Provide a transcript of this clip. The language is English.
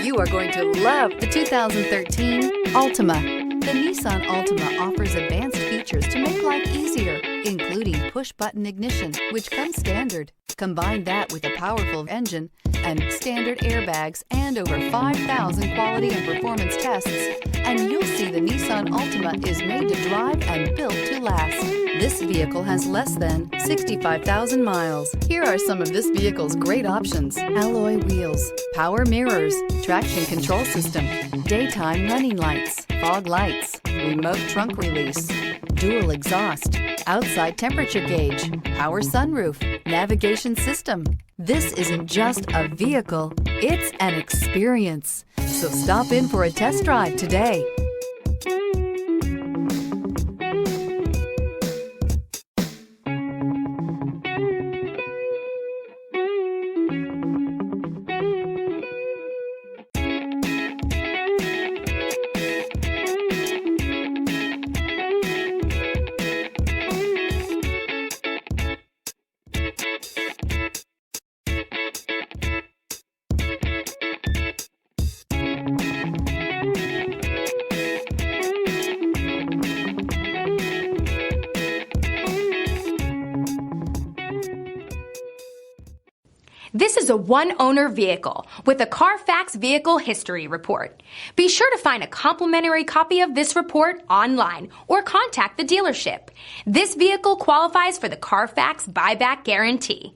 You are going to love the 2013 Altima. The Nissan Altima offers advanced features to make life easier, including push-button ignition, which comes standard. Combine that with a powerful engine and standard airbags and over 5,000 quality and performance tests, and you'll see the Nissan Altima is made to drive and built to last. This vehicle has less than 65,000 miles. Here are some of this vehicle's great options: alloy wheels, power mirrors, traction control system, daytime running lights, fog lights, remote trunk release, dual exhaust, outside temperature gauge, power sunroof, navigation system. This isn't just a vehicle, it's an experience. So stop in for a test drive today. This is a one-owner vehicle with a Carfax Vehicle History Report. Be sure to find a complimentary copy of this report online or contact the dealership. This vehicle qualifies for the Carfax Buyback Guarantee.